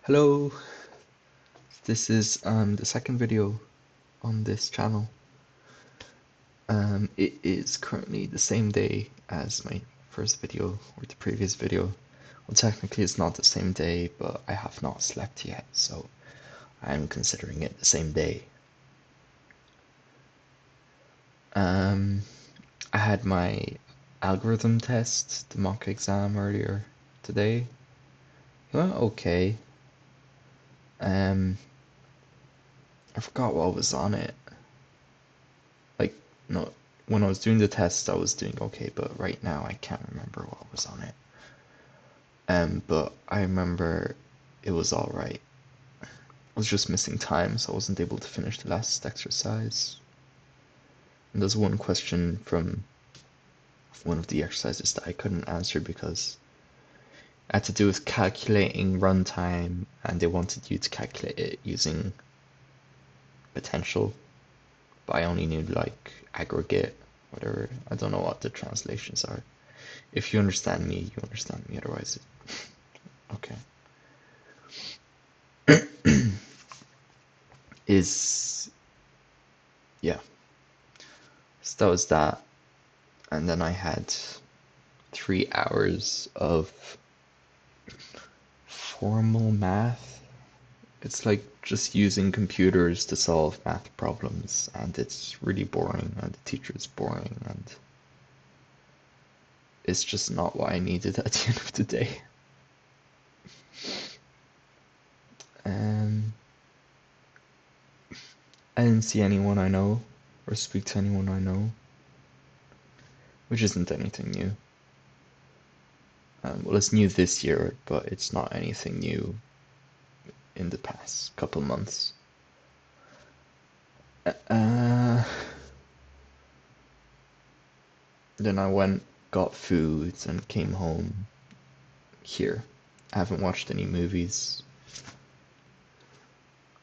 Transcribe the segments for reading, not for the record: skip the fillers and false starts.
Hello, this is the second video on this channel. It is currently the same day as my first video, or the previous video. Well, technically it's not the same day, but I have not slept yet, so I'm considering it the same day. I had my algorithm test, the mock exam earlier today. It went okay. I forgot what was on it. Like, no, when I was doing the test, I was doing okay, but right now I can't remember what was on it. But I remember it was alright. I was just missing time, so I wasn't able to finish the last exercise. And there's one question from one of the exercises that I couldn't answer because it had to do with calculating runtime, and they wanted you to calculate it using potential, but I only knew like aggregate, whatever. I don't know what the translations are. If you understand me, you understand me, otherwise okay. Yeah. So that was that. And then I had 3 hours of formal math. It's like just using computers to solve math problems, and it's really boring, and the teacher is boring, and it's just not what I needed at the end of the day. I didn't see anyone I know, or speak to anyone I know, which isn't anything new. Well, it's new this year, but it's not anything new in the past couple months. Then I went, got food, and came home here. I haven't watched any movies.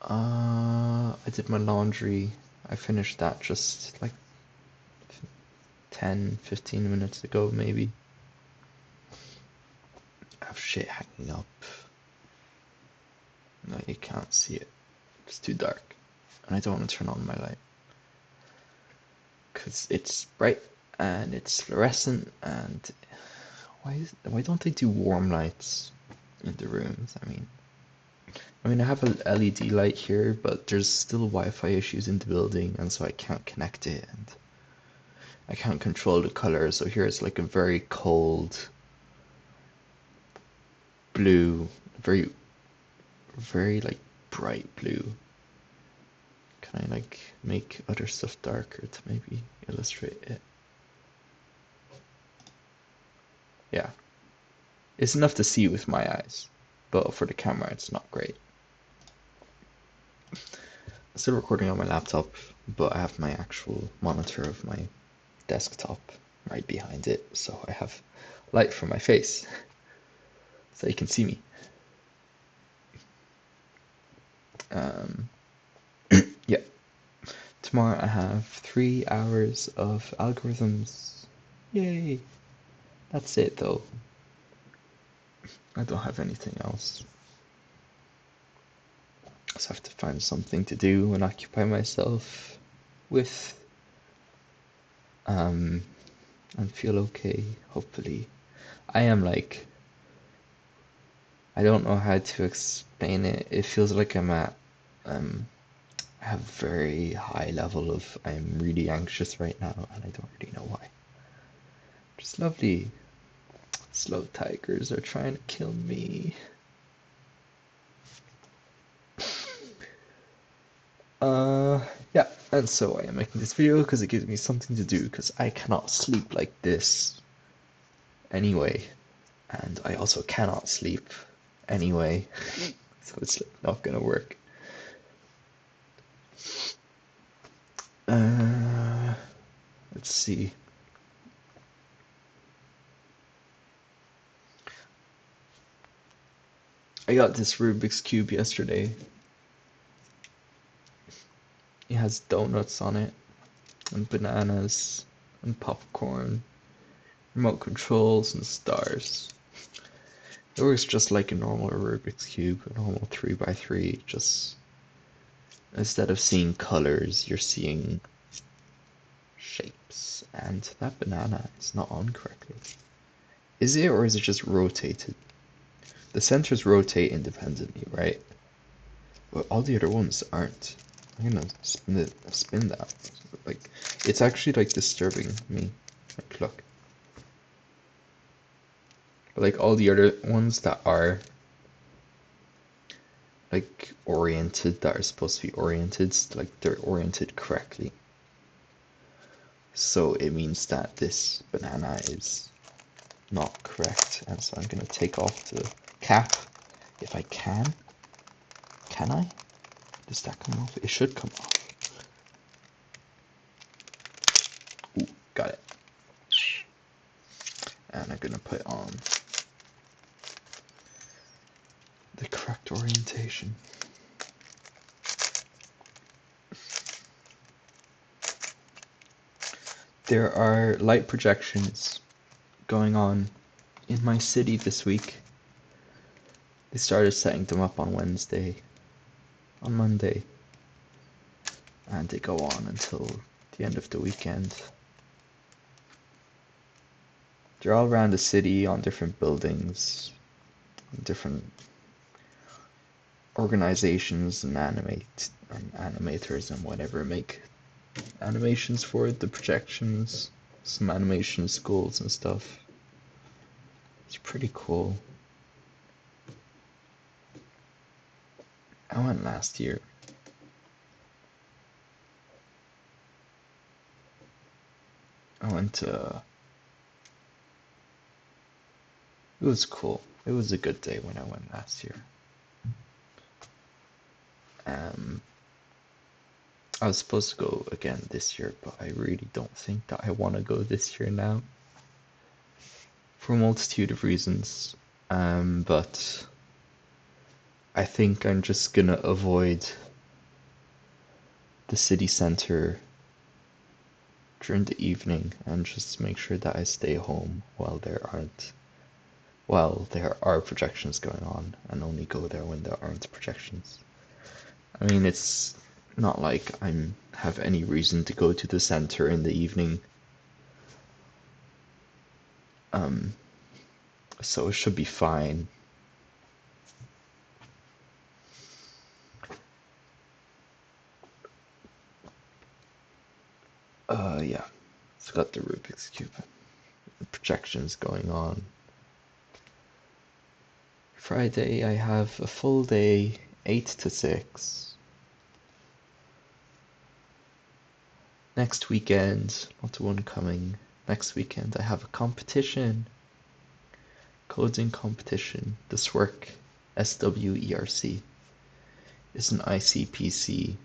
I did my laundry. I finished that just like 10-15 minutes ago, maybe. I have shit hanging up. No, you can't see it. It's too dark. And I don't want to turn on my light. Because it's bright and it's fluorescent, and why don't they do warm lights in the rooms? I mean, I have an LED light here, but there's still Wi-Fi issues in the building, and so I can't connect it, and I can't control the color. So here it's like a very cold blue, very, very like bright blue. Can I like make other stuff darker to maybe illustrate it? Yeah, it's enough to see with my eyes, but for the camera it's not great. I'm still recording on my laptop, but I have my actual monitor of my desktop right behind it, so I have light from my face, so you can see me. Yeah. Tomorrow I have 3 hours of algorithms. Yay! That's it though. I don't have anything else. So I have to find something to do and occupy myself with. And feel okay, hopefully. I am like, I don't know how to explain it. It feels like I'm at, I have a very high level of, I'm really anxious right now, and I don't really know why. Just lovely. Slow tigers are trying to kill me. Yeah, and so I am making this video because it gives me something to do, because I cannot sleep like this anyway, and I also cannot sleep anyway, so it's not gonna work. Let's see. I got this Rubik's Cube yesterday. It has donuts on it, and bananas, and popcorn, remote controls, and stars. It works just like a normal Rubik's Cube, a normal 3x3, just instead of seeing colors, you're seeing shapes. And that banana is not on correctly. Is it, or is it just rotated? The centers rotate independently, right? But all the other ones aren't. I'm gonna spin that. Like, it's actually like disturbing me. Like, look. But like all the other ones that are like oriented, that are supposed to be oriented, like they're oriented correctly. So it means that this banana is not correct. And so I'm gonna take off the cap if I can. Can I? Does that come off? It should come off. Ooh, got it. And I'm gonna put on the correct orientation. There are light projections going on in my city this week. They started setting them up on Monday, and they go on until the end of the weekend. They're all around the city on different buildings, different organizations and animators and whatever make animations for the projections, some animation schools and stuff. It's pretty cool. I went last year. I went it was cool. It was a good day when I went last year. I was supposed to go again this year, but I really don't think that I want to go this year now. For a multitude of reasons. But I think I'm just gonna avoid the city center during the evening and just make sure that I stay home while there are projections going on, and only go there when there aren't projections. I mean, it's not like I have any reason to go to the center in the evening. So it should be fine. Yeah. It's got the Rubik's Cube. The projections going on. Friday I have a full day, 8 to 6. Next weekend, not the one coming. Next weekend I have a competition. Coding competition. This work, SWERC, is an ICPC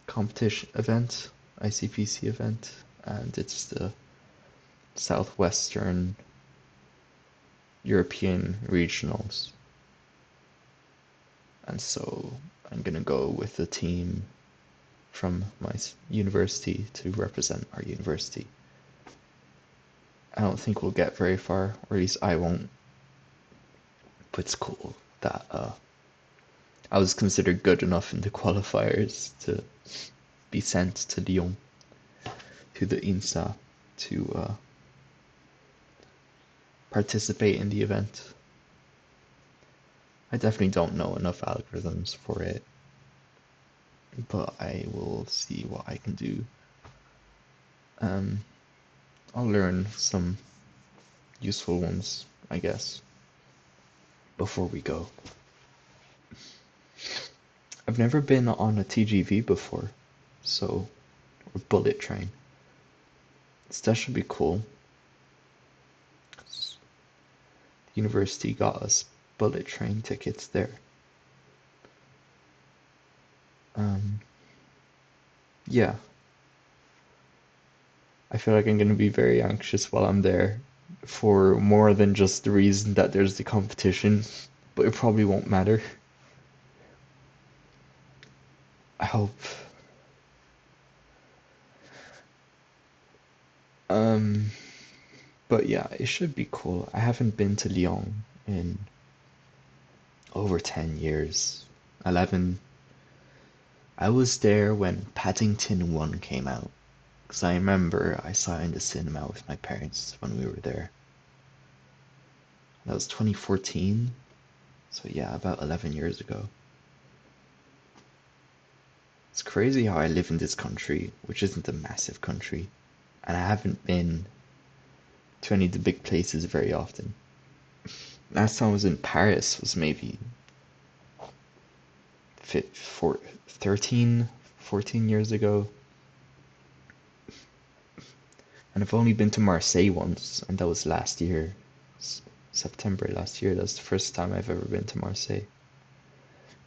competition event, ICPC event, and it's the Southwestern European regionals. And so I'm gonna go with the team from my university to represent our university. I don't think we'll get very far, or at least I won't. But it's cool that I was considered good enough in the qualifiers to be sent to Lyon, to the INSA, to participate in the event. I definitely don't know enough algorithms for it, but I will see what I can do. I'll learn some useful ones, I guess, before we go. I've never been on a TGV before, so, or bullet train. So that should be cool. The university got us bullet train tickets there. Yeah. I feel like I'm going to be very anxious while I'm there for more than just the reason that there's the competition, but it probably won't matter. I hope. But yeah, it should be cool. I haven't been to Lyon in over 10 years. 11. I was there when Paddington 1 came out. Because I remember I saw it in the cinema with my parents when we were there. That was 2014. So yeah, about 11 years ago. It's crazy how I live in this country, which isn't a massive country, and I haven't been to any of the big places very often. Last time I was in Paris was maybe 13, 14 years ago. And I've only been to Marseille once, and that was last year. September last year. That's the first time I've ever been to Marseille.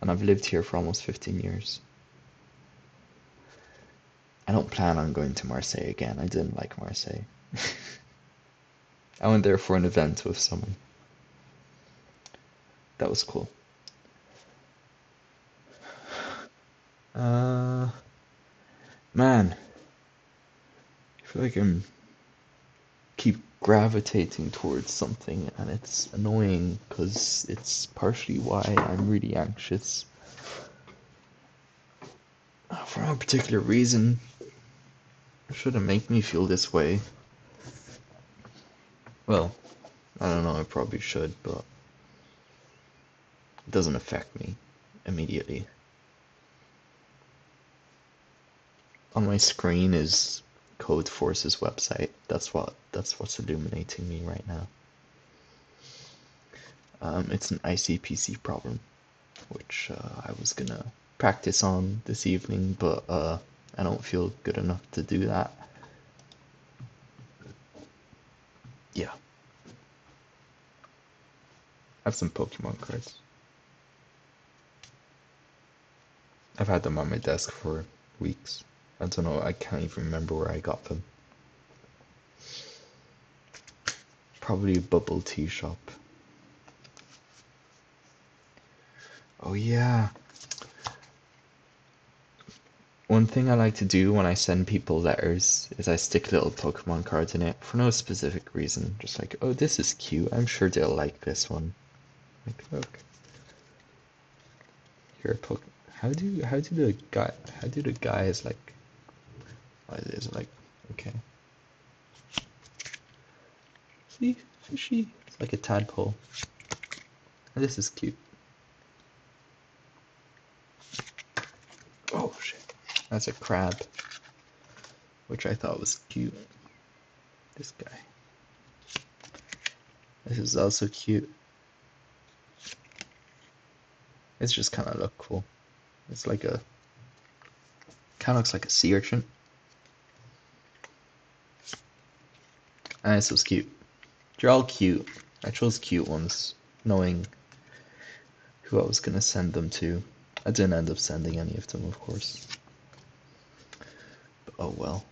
And I've lived here for almost 15 years. I don't plan on going to Marseille again. I didn't like Marseille. I went there for an event with someone. That was cool. Man, I feel like I'm keep gravitating towards something, and it's annoying because it's partially why I'm really anxious. For no particular reason. It shouldn't make me feel this way. Well, I don't know, I probably should, but it doesn't affect me immediately. On my screen is Code Force's website. That's what's illuminating me right now. It's an ICPC problem, which I was gonna practice on this evening, but I don't feel good enough to do that. Yeah. I have some Pokemon cards. I've had them on my desk for weeks. I don't know, I can't even remember where I got them. Probably a bubble tea shop. Oh yeah. One thing I like to do when I send people letters is I stick little Pokemon cards in it for no specific reason. Just like, oh, this is cute. I'm sure they'll like this one. Like, look. Here, how do the guys like? What is it like? Okay. See, fishy. It's like a tadpole. And this is cute. Oh shit. That's a crab, which I thought was cute. This guy. This is also cute. It's just kind of look cool. It's like a, kind of looks like a sea urchin. And this was cute. They're all cute. I chose cute ones, knowing who I was gonna send them to. I didn't end up sending any of them, of course. But oh well.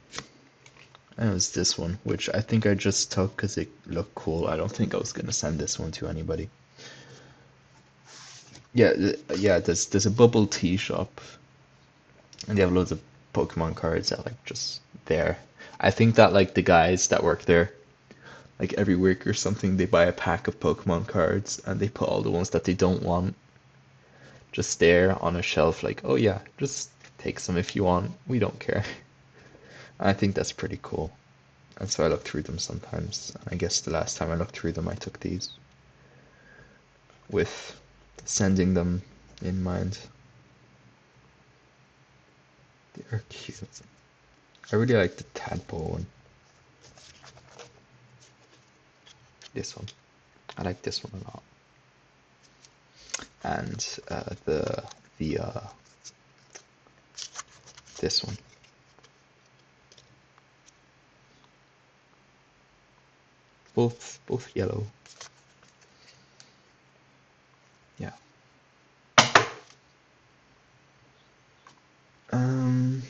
And it was this one, which I think I just took because it looked cool. I don't think I was gonna send this one to anybody. Yeah, yeah. There's a bubble tea shop, and they have loads of Pokemon cards that like just there. I think that like the guys that work there, like every week or something, they buy a pack of Pokemon cards and they put all the ones that they don't want just there on a shelf. Like, oh yeah, just take some if you want. We don't care. I think that's pretty cool. And so I look through them sometimes. I guess the last time I looked through them, I took these with sending them in mind. They are cute. I really like the tadpole one. This one. I like this one a lot. And this one. Both yellow. Yeah. I'm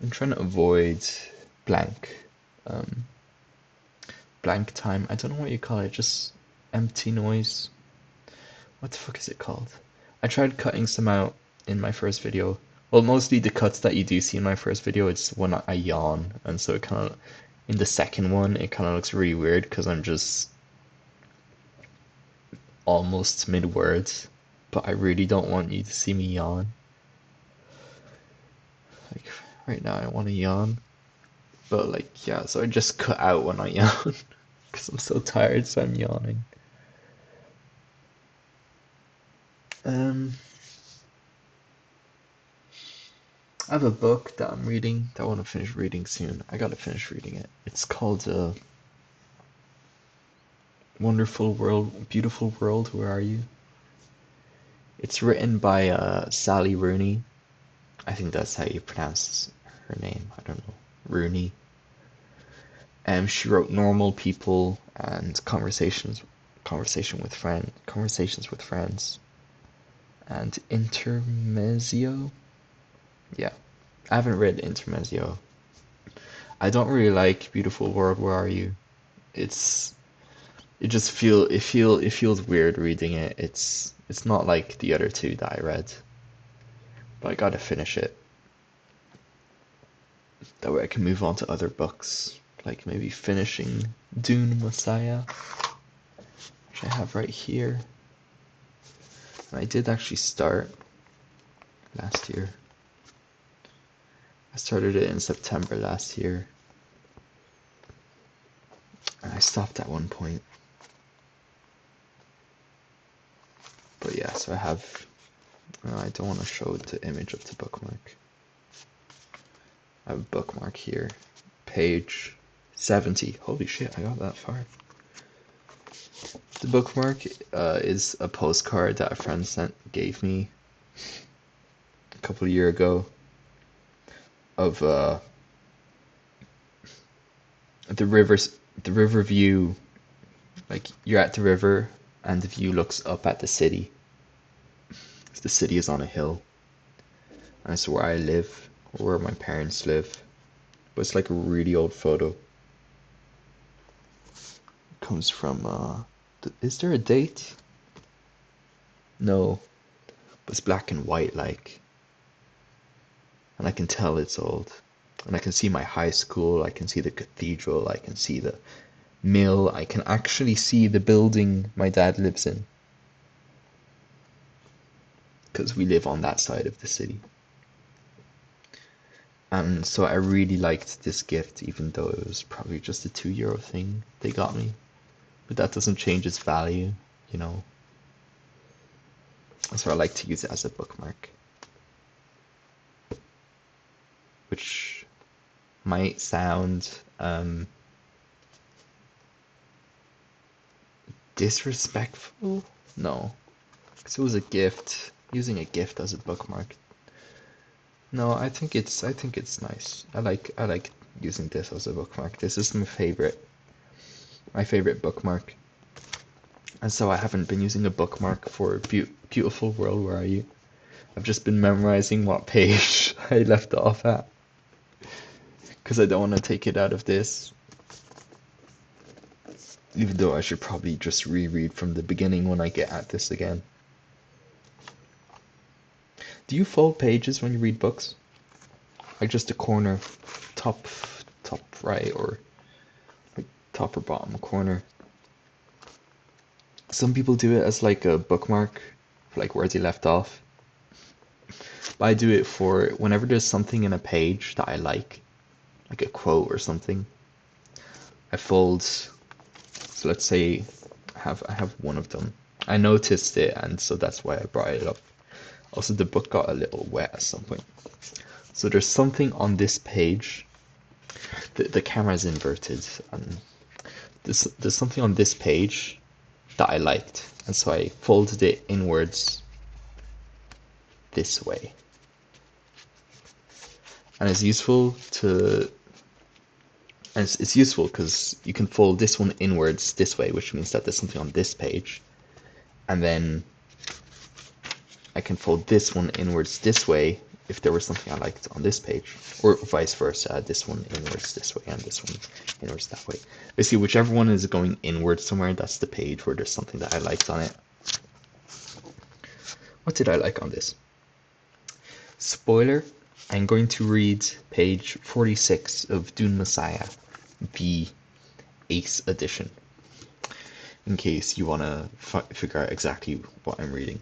trying to avoid blank. Blank time. I don't know what you call it. Just empty noise. What the fuck is it called? I tried cutting some out in my first video, Well, mostly the cuts that you do see in my first video, it's when I yawn, and so it kind of, in the second one, it kind of looks really weird because I'm just almost mid-words, but I really don't want you to see me yawn. Like, right now I want to yawn, but like, yeah, so I just cut out when I yawn, because I'm so tired, so I'm yawning. Um, I have a book that I'm reading that I want to finish reading soon. I gotta finish reading it. It's called Wonderful World, Beautiful World, Where Are You? It's written by Sally Rooney. I think that's how you pronounce her name. I don't know. Rooney. She wrote Normal People and Conversations with Friends, and Intermezzo. Yeah, I haven't read Intermezzo. I don't really like Beautiful World, Where Are You? It's it feels weird reading it. It's not like the other two that I read, but I gotta finish it. That way I can move on to other books, like maybe finishing Dune Messiah, which I have right here. And I did actually start last year. I started it in September last year, and I stopped at one point. But yeah, so I have. I don't want to show the image of the bookmark. I have a bookmark here, page 70. Holy shit, I got that far. The bookmark is a postcard that a friend gave me a couple of years ago of the river view. Like, you're at the river and the view looks up at the city. The city is on a hill, and it's where I live, or where my parents live. But it's like a really old photo. It comes from is there a date? No, but it's black and white, like, and I can tell it's old. And I can see my high school, I can see the cathedral, I can see the mill, I can actually see the building my dad lives in, because we live on that side of the city. And so I really liked this gift, even though it was probably just a €2 thing they got me. But that doesn't change its value, you know. So I like to use it as a bookmark, which might sound disrespectful. No, because it was a gift. Using a gift as a bookmark. No, I think it's nice. I like using this as a bookmark. This is my favorite bookmark. And so I haven't been using a bookmark for Beautiful World, Where Are You? I've just been memorizing what page I left off at, because I don't want to take it out of this. Even though I should probably just reread from the beginning when I get at this again. Do you fold pages when you read books? Like just a corner, top right, or like top or bottom corner? Some people do it as like a bookmark for like where they left off. But I do it for whenever there's something in a page that I like a quote or something. I fold. So let's say I have one of them. I noticed it, and so that's why I brought it up. Also, the book got a little wet at some point. So there's something on this page. The camera is inverted, and there's something on this page that I liked, and so I folded it inwards this way. And it's useful because you can fold this one inwards this way, which means that there's something on this page, and then I can fold this one inwards this way if there was something I liked on this page, or vice versa, this one inwards this way and this one inwards that way. Basically, whichever one is going inwards somewhere, that's the page where there's something that I liked on it. What did I like on this? Spoiler, I'm going to read page 46 of Dune Messiah, the Ace edition, in case you want to figure out exactly what I'm reading.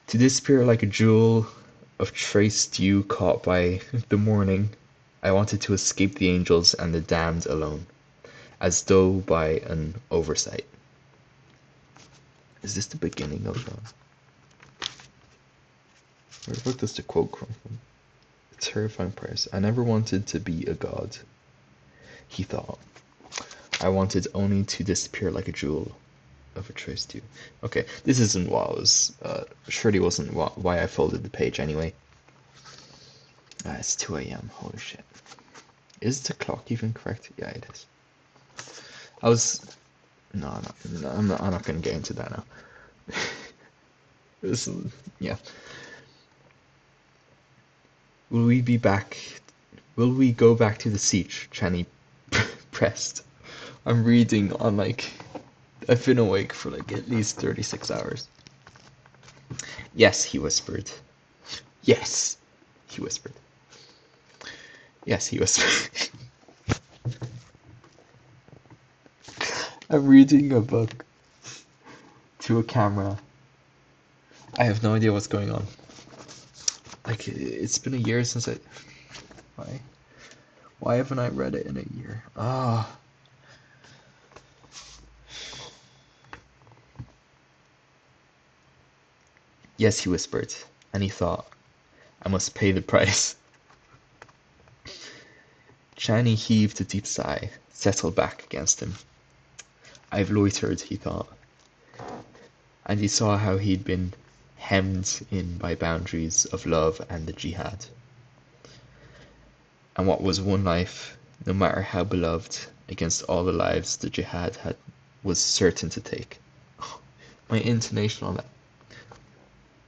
To disappear like a jewel of trace dew caught by the morning, I wanted to escape the angels and the damned alone, as though by an oversight. Is this the beginning of where the fuck does the quote come from? A terrifying price. I never wanted to be a god, he thought. I wanted only to disappear like a jewel of a trace dew. Okay, this isn't what I was, surely wasn't why I folded the page anyway. It's 2 a.m. Holy shit. Is the clock even correct? Yeah, it is. No, I'm not gonna get into that now. Yeah. Will we go back to the siege? Channy pressed. I'm reading on I've been awake for at least 36 hours. Yes, he whispered. Yes, he whispered. Yes, he whispered. I'm reading a book to a camera. I have no idea what's going on. It's been a year since Why haven't I read it in a year? Yes, he whispered, and he thought, I must pay the price. Channy heaved a deep sigh, settled back against him. I've loitered, he thought, and he saw how he'd been hemmed in by boundaries of love and the jihad. And what was one life, no matter how beloved, against all the lives the jihad was certain to take. My intonation on that.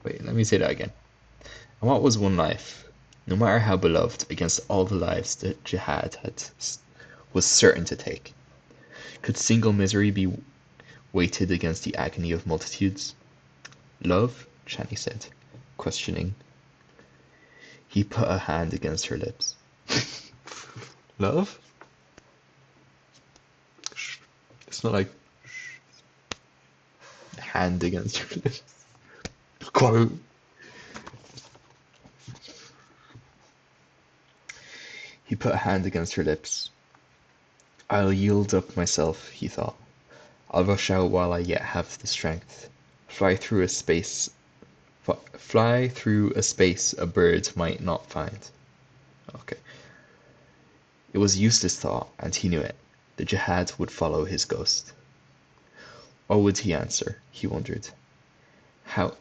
Wait, let me say that again. And what was one life, no matter how beloved, against all the lives the jihad was certain to take? Could single misery be weighted against the agony of multitudes? Love? Channy said, questioning. He put a hand against her lips. Love? It's not like hand against her lips. Quote. He put a hand against her lips. I'll yield up myself, he thought. I'll rush out while I yet have the strength. Fly through a space a bird might not find. Okay. It was a useless thought, and he knew it. The jihad would follow his ghost. What would he answer? He wondered. How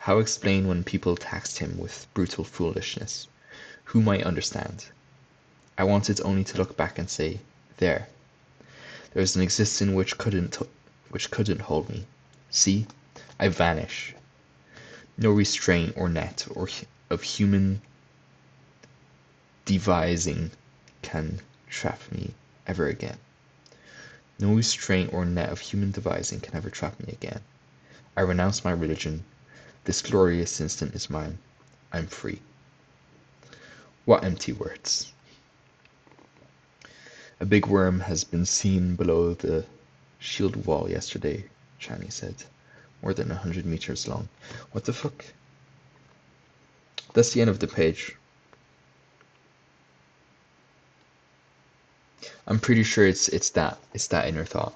explain when people taxed him with brutal foolishness? Who might understand? I wanted only to look back and say, there is an existence which couldn't hold me. See, I vanish. No restraint or net of human devising can trap me ever again. No restraint or net of human devising can ever trap me again. I renounce my religion. This glorious instant is mine. I'm free. What empty words. A big worm has been seen below the shield wall yesterday, Channy said. More than 100 meters long. What the fuck? That's the end of the page. I'm pretty sure it's that inner thought.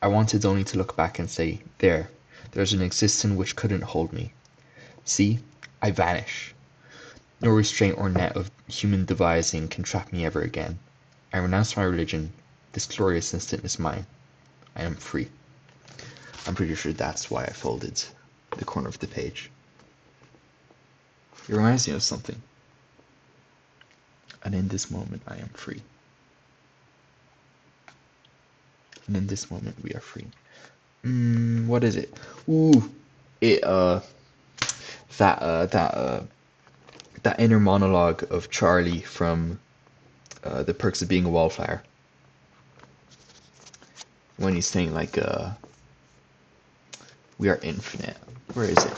I wanted only to look back and say, there's an existence which couldn't hold me. See, I vanish. No restraint or net of human devising can trap me ever again. I renounce my religion. This glorious instant is mine. I am free. I'm pretty sure that's why I folded the corner of the page. It reminds me of something. And in this moment, I am free. And in this moment, we are free. What is it? That inner monologue of Charlie from The Perks of Being a Wallflower. When he's saying We are infinite. Where is it?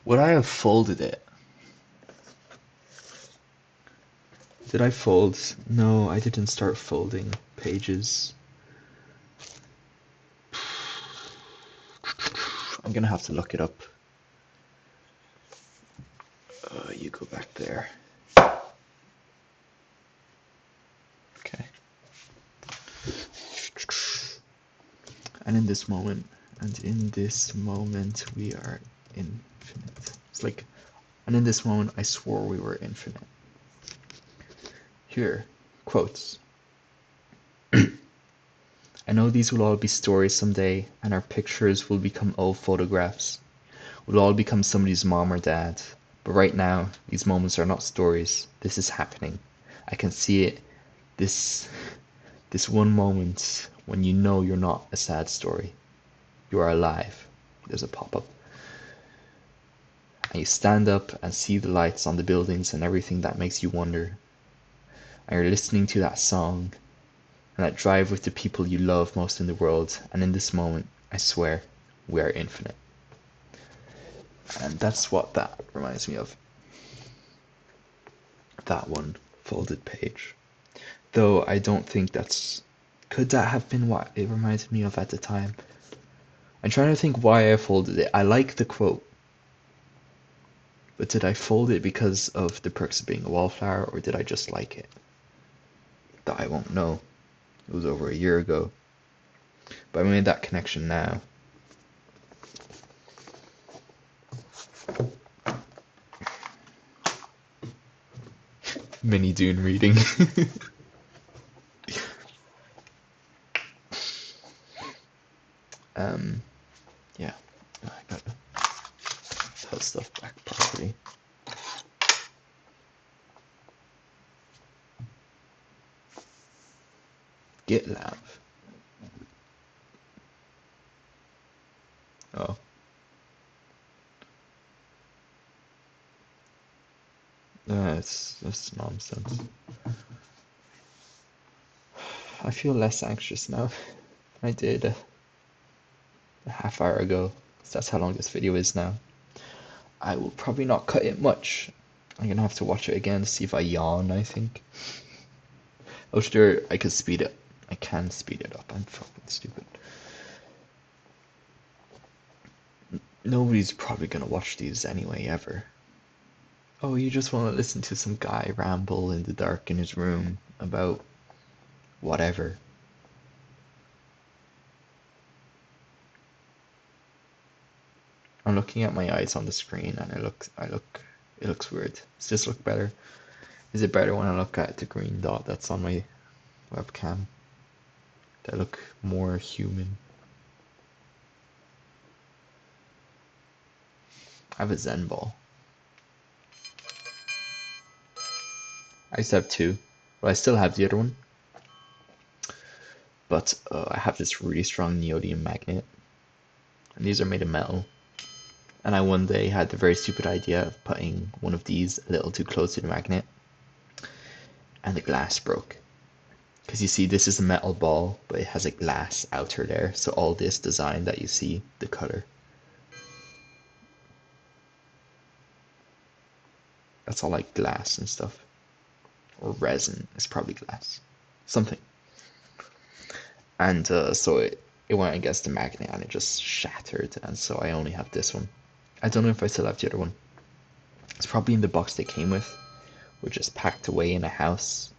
Would I have folded it? Did I fold? No, I didn't start folding pages. I'm gonna have to look it up. You go back there. Okay. And in this moment, we are infinite. It's like, and in this moment, I swore we were infinite. Here, quotes. I know these will all be stories someday, and our pictures will become old photographs. We'll all become somebody's mom or dad. But right now, these moments are not stories. This is happening. I can see it. This one moment when you know you're not a sad story. You are alive. There's a pop-up. And you stand up and see the lights on the buildings and everything that makes you wonder. And you're listening to that song and that drive with the people you love most in the world. And in this moment, I swear, we are infinite. And that's what that reminds me of. That one folded page. Though I don't think that's... Could that have been what it reminded me of at the time? I'm trying to think why I folded it. I like the quote. But did I fold it because of the perks of being a wallflower, or did I just like it? That I won't know. It was over a year ago. But I made that connection now. Mini Dune reading. Yeah. I gotta put stuff back properly. GitLab. Oh. That's nonsense. I feel less anxious now than I did a half hour ago. So that's how long this video is now. I will probably not cut it much. I'm gonna have to watch it again to see if I yawn, I think. Oh sure, I could speed it. I can speed it up. I'm fucking stupid. Nobody's probably gonna watch these anyway, ever. Oh, you just want to listen to some guy ramble in the dark in his room about whatever. I'm looking at my eyes on the screen and it looks weird. Does this look better? Is it better when I look at the green dot that's on my webcam? Do I look more human? I have a Zen Ball. I used to have two. Well, I still have the other one. But I have this really strong neodymium magnet. And these are made of metal. And I one day had the very stupid idea of putting one of these a little too close to the magnet. And the glass broke. Because you see, this is a metal ball, but it has a glass outer there. So all this design that you see, the color, that's all like glass and stuff. Or resin, it's probably glass. Something. And so it went against the magnet and it just shattered. And so I only have this one. I don't know if I still have the other one. It's probably in the box they came with, which is packed away in a house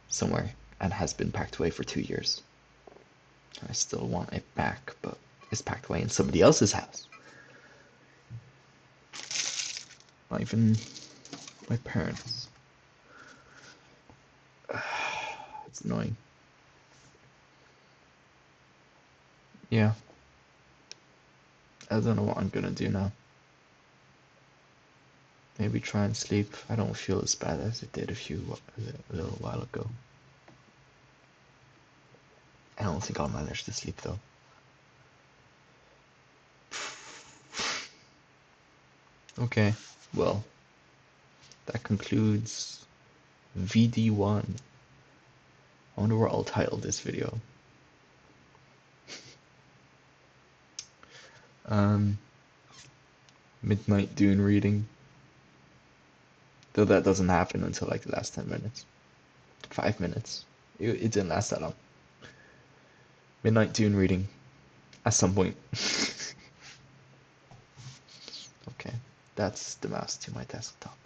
somewhere and has been packed away for 2 years. I still want it back, but it's packed away in somebody else's house. Not even my parents. It's annoying. Yeah. I don't know what I'm gonna do now. Maybe try and sleep. I don't feel as bad as it did a little while ago. I don't think I'll manage to sleep though. Okay, well, that concludes vd1. I wonder what I'll title this video. Um, Midnight Dune reading. Though that doesn't happen until like the last 10 minutes. 5 minutes. It didn't last that long. Midnight Dune reading. At some point. Okay. That's the mouse to my desktop.